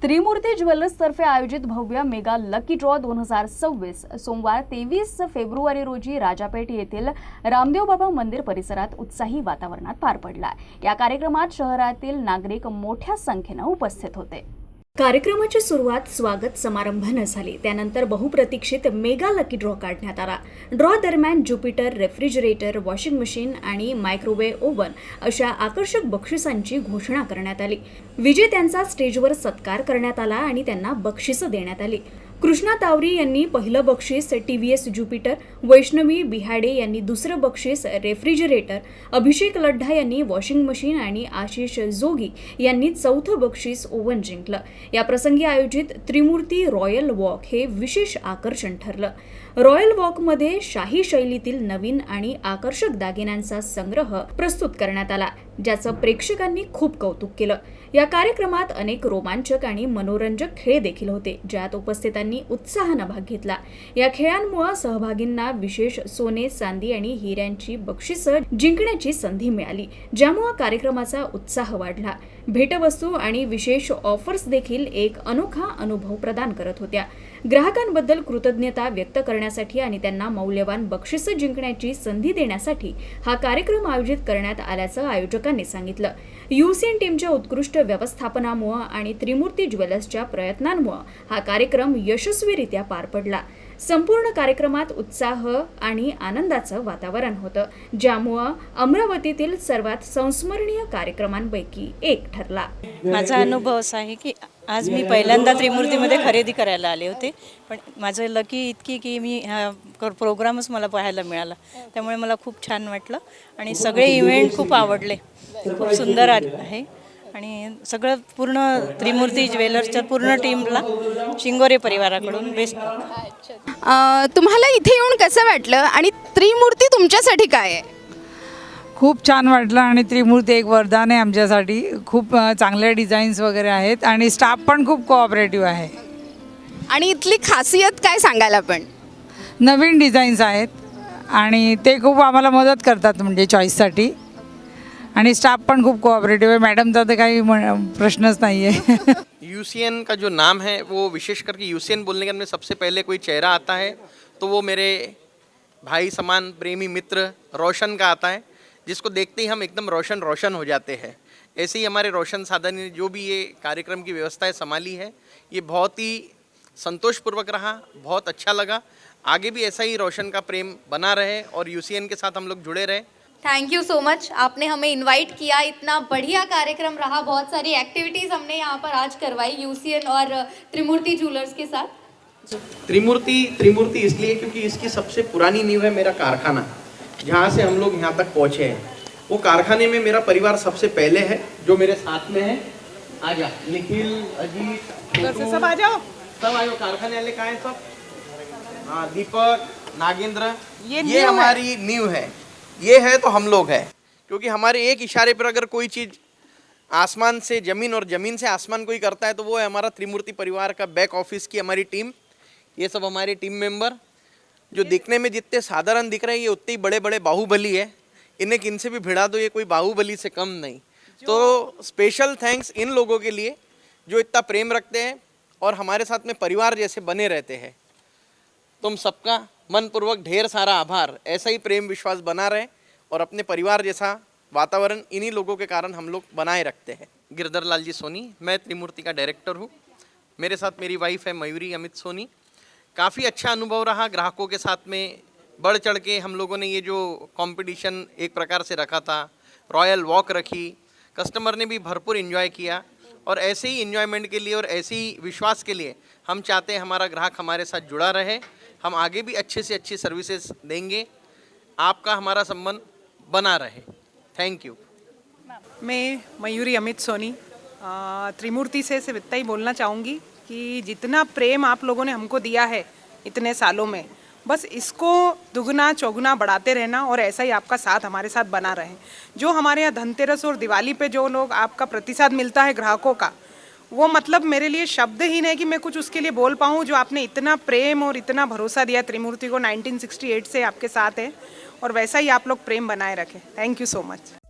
त्रिमूर्ती ज्वेलर्सतर्फे आयोजित भव्य mega lucky draw 2026 सोमवार 23 फेब्रुवारी रोजी राजापेठ येथील रामदेव बाबा मंदिर परिसरात उत्साही वातावरणात पार पडला। या कार्यक्रमात शहरातील नागरिक मोठ्या संख्येने उपस्थित होते। कार्यक्रमाची सुरुवात स्वागत समारंभाने झाली। त्यानंतर बहुप्रतीक्षित मेगा लकी ड्रॉ काढण्यात आला। ड्रॉ दरम्यान ज्युपिटर रेफ्रिजरेटर, वॉशिंग मशीन आणि मायक्रोवेव्ह ओव्हन अशा आकर्षक बक्षिसांची घोषणा करण्यात आली। विजेत्यांचा स्टेजवर सत्कार करण्यात आला आणि त्यांना बक्षिसं देण्यात आली। कृष्णा तावरी यांनी पहिलं बक्षीस टीव्हीएस ज्युपिटर, वैष्णवी बिहाडे यांनी दुसरं बक्षीस रेफ्रिजरेटर, अभिषेक लड्ढा यांनी वॉशिंग मशीन आणि आशिष जोगी यांनी चौथं बक्षीस ओव्हन जिंकलं। या प्रसंगी आयोजित त्रिमूर्ती रॉयल वॉक हे विशेष आकर्षण ठरलं। रॉयल वॉकमध्ये शाही शैलीतील नवीन आणि आकर्षक दागिन्यांचा संग्रह प्रस्तुत करण्यात आला, ज्याचं प्रेक्षकांनी खूप कौतुक केलं। या कार्यक्रमात अनेक रोमांचक आणि मनोरंजक खेळ देखील होते, ज्यात उपस्थितांनी उत्साहाने भाग घेतला। या खेळांमुळे सहभागींना विशेष सोने, चांदी आणि हिऱ्यांची बक्षिसं जिंकण्याची संधी मिळाली, ज्यामुळे कार्यक्रमाचा उत्साह वाढला। भेटवस्तू आणि विशेष ऑफर्स देखील एक अनोखा अनुभव प्रदान करत होत्या। ग्राहकांबद्दल कृतज्ञता व्यक्त करण्यासाठी आणि त्यांना मौल्यवान बक्षिसं जिंकण्याची संधी देण्यासाठी हा कार्यक्रम आयोजित करण्यात आल्याचं आयोजकांनी सांगितलं। यूसीएन टीमच्या उत्कृष्ट व्यवस्थापनामुळे आणि त्रिमूर्ती ज्वेलर्सच्या प्रयत्नांमुळे हा कार्यक्रम यशस्वीरित्या पार पडला। संपूर्ण कार्यक्रमात उत्साह आणि आनंदाचं वातावरण होतं, ज्यामुळे अमरावतीतील सर्वात संस्मरणीय कार्यक्रमांपैकी एक ठरला। माझा अनुभव असा आहे की आज मी पहिल्यांदा त्रिमूर्तीमध्ये खरेदी करायला आले होते, पण माझं लकी इतकी की मी हा प्रोग्रामच मला पाहायला मिळाला, त्यामुळे मला खूप छान वाटलं आणि सगळे इव्हेंट खूप आवडले। खूप सुंदर आहे आणि सगळं पूर्ण त्रिमूर्ती ज्वेलर्सच्या पूर्ण टीमला शिंगोरे परिवाराकडून बेस्ट। तुम्हाला इथे येऊन कसं वाटलं आणि त्रिमूर्ती तुमच्यासाठी काय आहे? खूप छान वाटलं आणि त्रिमूर्ती एक वरदान आहे आमच्यासाठी। खूप चांगले डिझाईन्स वगैरे आहेत आणि स्टाफ पण खूप कोऑपरेटिव्ह आहे। आणि इथली खासियत काय सांगाल आपण? नवीन डिझाईन्स आहेत आणि ते खूप आम्हाला मदत करतात म्हणजे चॉईससाठी, आणि स्टाफ पण खूप कोऑपरेटिव्ह आहे। मॅडमचा तर काही प्रश्नच नाही आहे। यूसीएन का जो नाम है वो विशेष करके यूसीएन बोलने के बाद में सबसे पहले कोई चेहरा आता है तो वो मेरे भाई समान प्रेमी मित्र रोशन का आता है, जिसको देखते ही हम एकदम रोशन रोशन हो जाते हैं। ऐसे ही हमारे रोशन साधन ने जो भी ये कार्यक्रम की व्यवस्थाएं संभाली है, ये बहुत ही संतोषपूर्वक रहा, बहुत अच्छा लगा। आगे भी ऐसा ही रोशन का प्रेम बना रहे और यूसीएन के साथ हम लोग जुड़े रहे। थैंक यू सो मच, आपने हमें इनवाइट किया। इतना बढ़िया कार्यक्रम रहा, बहुत सारी एक्टिविटीज़ हमने यहाँ पर आज करवाई यूसीएन और त्रिमूर्ति ज्वेलर्स के साथ। त्रिमूर्ति इसलिए क्योंकि इसकी सबसे पुरानी नींव है मेरा कारखाना, जहाँ से हम लोग यहाँ तक पहुँचे हैं। वो कारखाने में मेरा परिवार सबसे पहले है, जो मेरे साथ में है। आ जा निखिल, अजीत, सब आ जाओ, सब आ जाओ। कारखाने वाले कहाँ हैं सब? हाँ, दीपक, नागेंद्र, ये हमारी नींव है। ये है तो हम लोग हैं, क्योंकि हमारे एक इशारे पर अगर कोई चीज़ आसमान से ज़मीन और ज़मीन से आसमान कोई करता है तो वो है हमारा त्रिमूर्ति परिवार का बैक ऑफिस की हमारी टीम। ये सब हमारे टीम मेंबर जो दिखने में जितने साधारण दिख रहे हैं, ये उतने ही बड़े बड़े बाहुबली है। इन्हें किन से भी भिड़ा दो, ये कोई बाहुबली से कम नहीं। तो स्पेशल थैंक्स इन लोगों के लिए जो इतना प्रेम रखते हैं और हमारे साथ में परिवार जैसे बने रहते हैं। तुम सबका मनपूर्वक ढेर सारा आभार। ऐसा ही प्रेम विश्वास बना रहे और अपने परिवार जैसा वातावरण इन्हीं लोगों के कारण हम लोग बनाए रखते हैं। गिरधर लाल जी सोनी, मैं त्रिमूर्ति का डायरेक्टर हूँ। मेरे साथ मेरी वाइफ है मयूरी अमित सोनी। काफ़ी अच्छा अनुभव रहा। ग्राहकों के साथ में बढ़ चढ़ के हम लोगों ने ये जो कंपटीशन एक प्रकार से रखा था, रॉयल वॉक रखी, कस्टमर ने भी भरपूर एंजॉय किया। और ऐसे ही एंजॉयमेंट के लिए और ऐसे ही विश्वास के लिए हम चाहते हैं हमारा ग्राहक हमारे साथ जुड़ा रहे। हम आगे भी अच्छे से अच्छी सर्विसेज देंगे, आपका हमारा संबंध बना रहे। Thank you. मैं मयूरी अमित सोनी त्रिमूर्ति से सिर्फ इतना ही बोलना चाहूँगी कि जितना प्रेम आप लोगों ने हमको दिया है इतने सालों में, बस इसको दुगना चौगुना बढ़ाते रहना और ऐसा ही आपका साथ हमारे साथ बना रहे। जो हमारे यहाँ धनतेरस और दिवाली पे जो लोग आपका प्रतिसाद मिलता है ग्राहकों का, वो मतलब मेरे लिए शब्द ही नहीं कि मैं कुछ उसके लिए बोल पाऊँ। जो आपने इतना प्रेम और इतना भरोसा दिया त्रिमूर्ति को, 1968 से आपके साथ है और वैसा ही आप लोग प्रेम बनाए रखें। Thank you so much.